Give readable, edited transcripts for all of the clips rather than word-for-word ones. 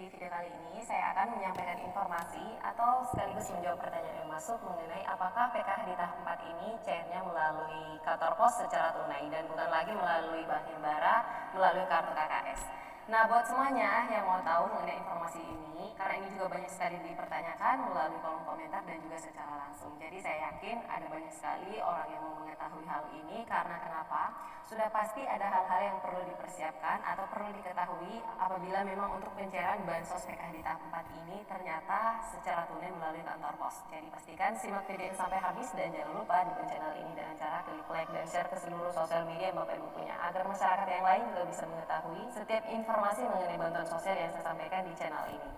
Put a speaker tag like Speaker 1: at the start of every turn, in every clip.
Speaker 1: video kali ini saya akan menyampaikan informasi atau sekaligus menjawab pertanyaan yang masuk mengenai apakah PKH di tahap 4 ini cairnya melalui kantor pos secara tunai dan bukan lagi melalui Bank Himbara melalui kartu KKS. Nah, buat semuanya yang mau tahu mengenai informasi ini, karena ini juga banyak sekali dipertanyakan melalui kolom komentar dan juga secara langsung. Jadi saya yakin ada banyak sekali orang yang mau mengetahui hal ini karena kenapa? Sudah pasti ada hal-hal yang perlu dipersiapkan atau perlu diketahui apabila memang untuk pencairan bansos PKH di tahap 4 ini ternyata secara tunai melalui kantor pos. Jadi pastikan simak video sampai habis dan jangan lupa dukung channel ini dengan cara klik like dan share ke seluruh sosial media yang Bapak Ibu punya agar masyarakat yang lain juga bisa mengetahui setiap informasi mengenai bantuan sosial yang saya sampaikan di channel ini.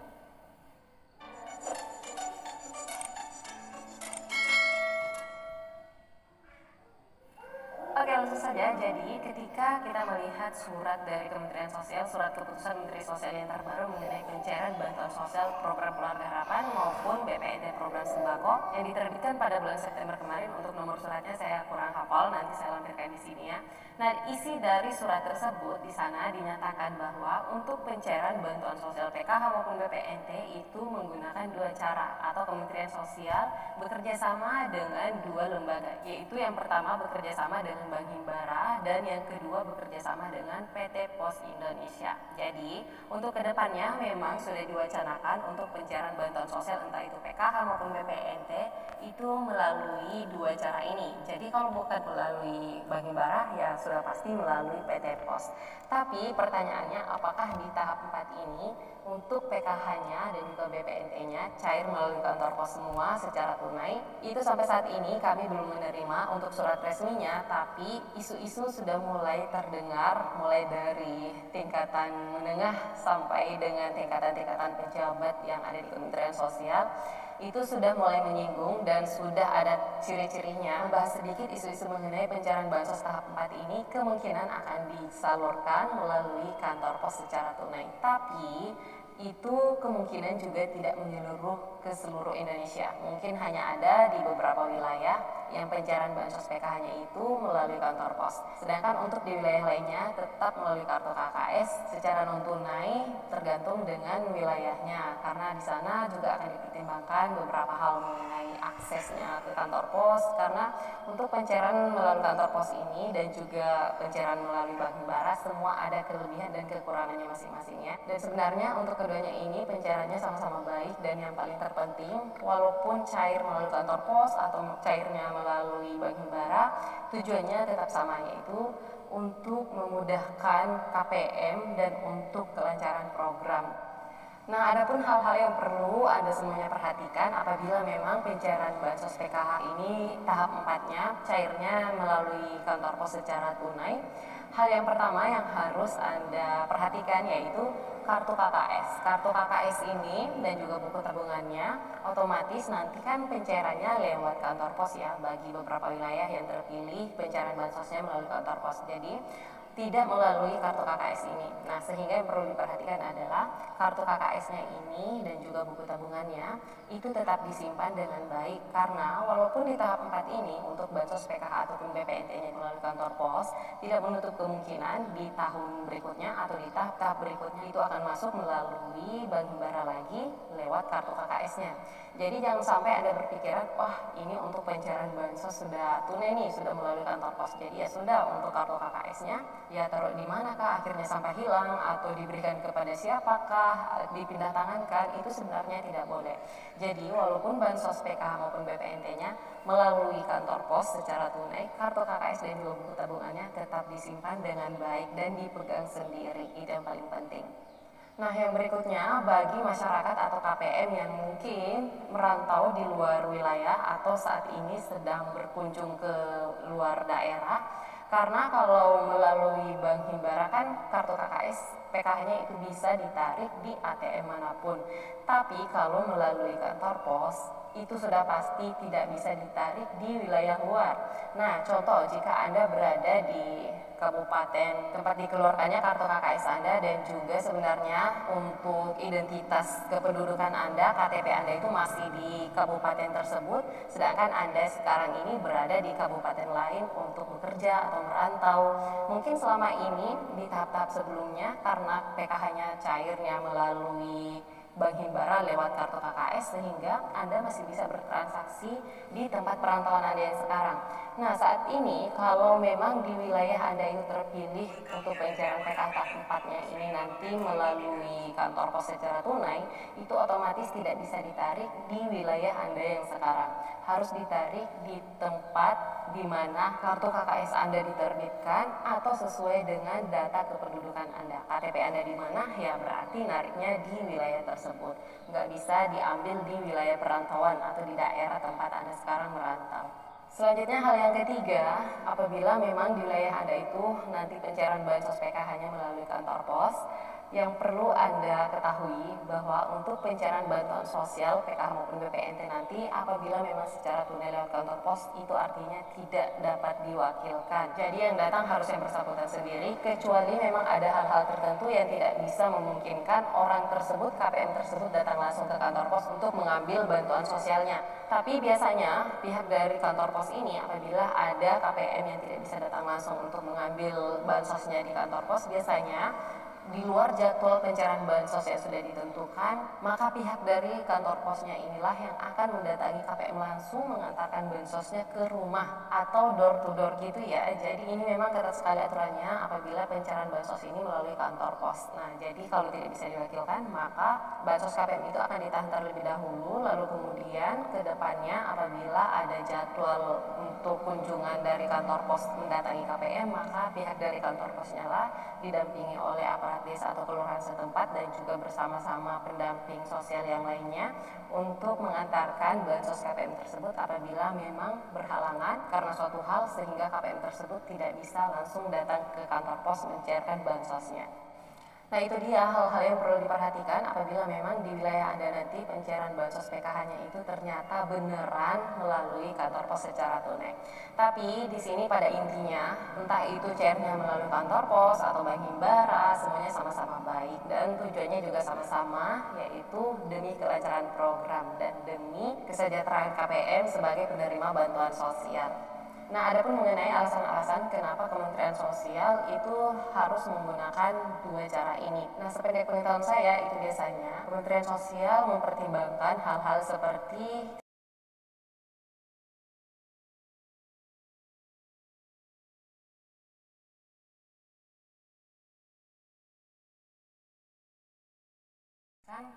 Speaker 1: Oke, langsung saja. Jadi ketika kita melihat surat dari Kementerian Sosial, surat keputusan Menteri Sosial yang terbaru mengenai pencairan bantuan sosial program Keluarga Harapan maupun BPNT program sembako yang diterbitkan pada bulan September kemarin, untuk nomor suratnya saya kurang hafal, nanti saya lampirkan di sini ya. Nah, isi dari surat tersebut di sana dinyatakan bahwa untuk pencairan bantuan sosial PKH maupun BPNT itu menggunakan dua cara, atau Kementerian Sosial bekerja sama dengan dua lembaga, yaitu yang pertama bekerja sama dengan Bank Himbara dan yang kedua bekerja sama dengan PT Pos Indonesia. Jadi untuk kedepannya memang sudah diwacanakan untuk pencairan bantuan sosial entah itu PKH maupun BPNT itu melalui dua cara ini. Jadi kalau bukan melalui Bank Himbara ya sudah pasti melalui PT Pos. Tapi pertanyaannya, apakah di tahap 4 ini untuk PKH-nya dan juga BPNT-nya cair melalui kantor pos semua secara tunai? Itu sampai saat ini kami belum menerima untuk surat resminya, tapi isu-isu sudah mulai terdengar mulai dari tingkatan menengah sampai dengan tingkatan-tingkatan pejabat yang ada di Kementerian Sosial. Itu sudah mulai menyinggung dan sudah ada ciri-cirinya. Membahas sedikit isu-isu mengenai pencairan bansos tahap 4 ini kemungkinan akan disalurkan melalui kantor pos secara tunai. Tapi itu kemungkinan juga tidak menyeluruh ke seluruh Indonesia. Mungkin hanya ada di beberapa wilayah yang pencairan bansos PKH-nya itu melalui kantor pos. Sedangkan untuk di wilayah lainnya tetap melalui kartu KKS secara non tunai, tergantung dengan wilayahnya. Karena di sana juga akan dipertimbangkan beberapa hal mengenai aksesnya ke kantor pos. Karena untuk pencairan melalui kantor pos ini dan juga pencairan melalui Bank Himbara semua ada kelebihan dan kekurangannya masing-masingnya. Dan sebenarnya untuk keduanya ini pencairannya sama-sama baik, dan yang paling terpenting walaupun cair melalui kantor pos atau cairnya melalui Bank Himbara, tujuannya tetap sama, yaitu untuk memudahkan KPM dan untuk kelancaran program. Nah, adapun hal-hal yang perlu Anda semuanya perhatikan apabila memang pencairan bansos PKH ini tahap 4-nya cairnya melalui kantor pos secara tunai. Hal yang pertama yang harus Anda perhatikan yaitu kartu KKS. Kartu KKS ini dan juga buku tabungannya otomatis nanti kan pencairannya lewat kantor pos ya, bagi beberapa wilayah yang terpilih pencairan bansosnya melalui kantor pos. Jadi tidak melalui kartu KKS ini. Nah, sehingga yang perlu diperhatikan adalah kartu KKS-nya ini dan juga buku tabungannya itu tetap disimpan dengan baik, karena walaupun di tahap 4 ini untuk bansos PKH ataupun BPNT-nya melalui kantor pos, tidak menutup kemungkinan di tahun berikutnya atau di tahap-tahap berikutnya itu akan masuk melalui Bank Himbara lagi lewat kartu KKS-nya. Jadi jangan sampai Anda berpikiran, wah ini untuk pencairan bansos sudah tunai nih, sudah melalui kantor pos. Jadi ya sudah, untuk kartu KKS-nya ya taruh di manakah, akhirnya sampai hilang atau diberikan kepada siapakah, dipindah tangankan, itu sebenarnya tidak boleh. Jadi walaupun bansos PKH maupun BPNT-nya melalui kantor pos secara tunai, kartu KKS dan juga buku tabungannya tetap disimpan dengan baik dan dipegang sendiri. Itu yang paling penting. Nah, yang berikutnya bagi masyarakat atau KPM yang mungkin merantau di luar wilayah atau saat ini sedang berkunjung ke luar daerah, karena kalau melalui Bank Himbara kan kartu KKS PKH-nya itu bisa ditarik di ATM manapun. Tapi kalau melalui kantor pos itu sudah pasti tidak bisa ditarik di wilayah luar. Nah, contoh jika Anda berada di kabupaten tempat dikeluarkannya kartu KKS Anda, dan juga sebenarnya untuk identitas kependudukan Anda, KTP Anda itu masih di kabupaten tersebut, sedangkan Anda sekarang ini berada di kabupaten lain untuk bekerja atau merantau. Mungkin selama ini di tahap-tahap sebelumnya karena PKH-nya cairnya melalui Bank Himbara lewat kartu KKS, sehingga Anda masih bisa bertransaksi di tempat perantauan Anda yang sekarang. Nah, saat ini kalau memang di wilayah Anda itu terpilih untuk pencairan PKH tahap 4-nya ini nanti melalui kantor pos secara tunai, itu otomatis tidak bisa ditarik di wilayah Anda yang sekarang. Harus ditarik di tempat di mana kartu KKS Anda diterbitkan atau sesuai dengan data kependudukan Anda. KTP Anda di mana, ya berarti nariknya di wilayah tersebut. Nggak bisa diambil di wilayah perantauan atau di daerah tempat Anda sekarang merantau. Selanjutnya, hal yang ketiga, apabila memang di wilayah Anda itu nanti pencairan bansos PKH-nya melalui kantor pos, yang perlu Anda ketahui bahwa untuk pencairan bantuan sosial PKH maupun BPNT nanti apabila memang secara tunai lewat kantor pos, itu artinya tidak dapat diwakilkan. Jadi yang datang harus yang bersangkutan sendiri, kecuali memang ada hal-hal tertentu yang tidak bisa memungkinkan orang tersebut, KPM tersebut datang langsung ke kantor pos untuk mengambil bantuan sosialnya. Tapi biasanya pihak dari kantor pos ini apabila ada KPM yang tidak bisa datang langsung untuk mengambil bansosnya di kantor pos, biasanya di luar jadwal pencairan bansos yang sudah ditentukan, maka pihak dari kantor posnya inilah yang akan mendatangi KPM langsung mengantarkan bansosnya ke rumah atau door to door gitu ya. Jadi ini memang ketat sekali aturannya apabila pencairan bansos ini melalui kantor pos. Nah, jadi kalau tidak bisa diwakilkan, maka bansos KPM itu akan ditahan terlebih dahulu, lalu kemudian ke depannya apabila ada jadwal untuk kunjungan dari kantor pos mendatangi KPM, maka pihak dari kantor posnya lah didampingi oleh aparat desa atau kelurahan setempat dan juga bersama-sama pendamping sosial yang lainnya untuk mengantarkan bansos KPM tersebut apabila memang berhalangan karena suatu hal sehingga KPM tersebut tidak bisa langsung datang ke kantor pos mencairkan bansosnya. Nah, itu dia hal-hal yang perlu diperhatikan apabila memang di wilayah Anda nanti pencairan bansos PKH-nya itu ternyata beneran melalui kantor pos secara tunai. Tapi di sini pada intinya, entah itu cairnya melalui kantor pos atau Bank Himbara, semuanya sama-sama baik dan tujuannya juga sama-sama, yaitu demi kelancaran program dan demi kesejahteraan KPM sebagai penerima bantuan sosial. Nah, adapun mengenai alasan-alasan kenapa Kementerian Sosial itu harus menggunakan dua cara ini. Nah, sependek pengetahuan saya itu biasanya Kementerian Sosial mempertimbangkan hal-hal seperti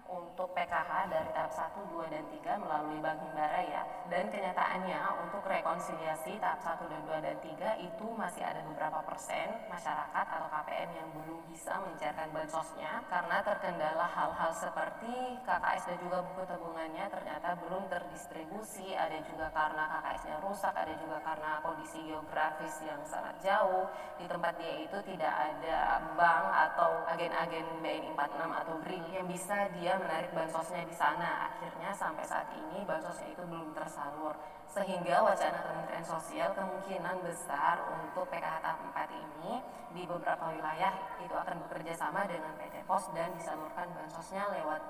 Speaker 1: untuk PKH dari tahap 1, 2, dan 3 melalui Bank Himbara ya. Dan kenyataannya untuk rekonsiliasi tahap 1 dan 2 dan 3 itu masih ada beberapa persen masyarakat atau KPM yang belum bisa mencairkan bansosnya karena terkendala hal-hal seperti KKS dan juga buku tabungannya ternyata belum terdistribusi, ada juga karena KKS-nya rusak, ada juga karena kondisi geografis yang sangat jauh, di tempat dia itu tidak ada bank atau agen-agen BNI 46 atau BRI yang bisa dia menarik bansosnya di sana. Akhirnya sampai saat ini bansosnya itu belum tersalur, sehingga wacana Kementerian Sosial kemungkinan besar untuk PKH tahap 4 ini di beberapa wilayah itu akan bekerja sama dengan PT Pos dan disalurkan bansosnya lewat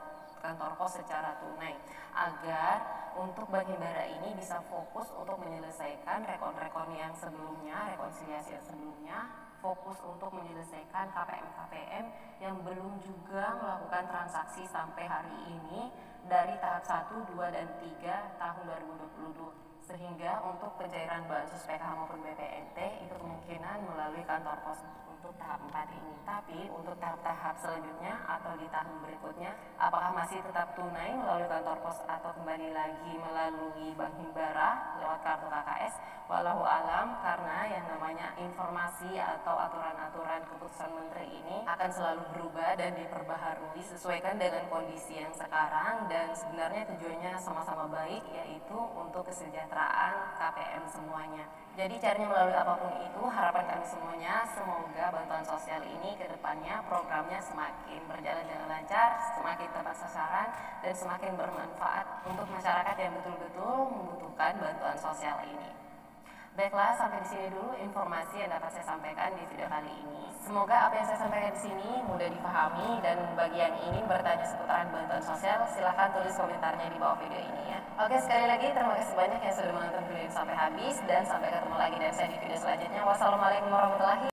Speaker 1: kantor pos secara tunai agar untuk Bank Himbara ini bisa fokus untuk menyelesaikan rekon-rekon yang sebelumnya, rekonsiliasi yang sebelumnya, fokus untuk menyelesaikan KPM-KPM yang belum juga melakukan transaksi sampai hari ini dari tahap 1, 2, dan 3 tahun 2022. Sehingga untuk pencairan bansos PKH maupun BPNT itu kemungkinan melalui kantor pos untuk tahap 4 ini. Tapi untuk tahap-tahap selanjutnya atau di tahun berikutnya, apakah masih tetap tunai melalui kantor pos atau kembali lagi melalui Bank Himbara lewat kartu KKS? Wallahu alam, karena yang namanya informasi atau aturan-aturan keputusan menteri ini akan selalu berubah dan diperbaharui sesuaikan dengan kondisi yang sekarang, dan sebenarnya tujuannya sama-sama baik, yaitu untuk kesejahteraan KPM semuanya. Jadi caranya melalui apapun itu, harapan kami semuanya semoga bantuan sosial ini ke depannya programnya semakin berjalan dengan lancar, semakin tepat sasaran, dan semakin bermanfaat untuk masyarakat yang betul-betul membutuhkan bantuan sosial ini. Baiklah, sampai di sini dulu informasi yang dapat saya sampaikan di video kali ini. Semoga apa yang saya sampaikan di sini mudah dipahami, dan bagi yang ingin bertanya seputaran bantuan sosial, silahkan tulis komentarnya di bawah video ini ya. Oke, sekali lagi terima kasih banyak yang sudah menonton video ini sampai habis, dan sampai ketemu lagi dari saya di video selanjutnya. Wassalamualaikum warahmatullahi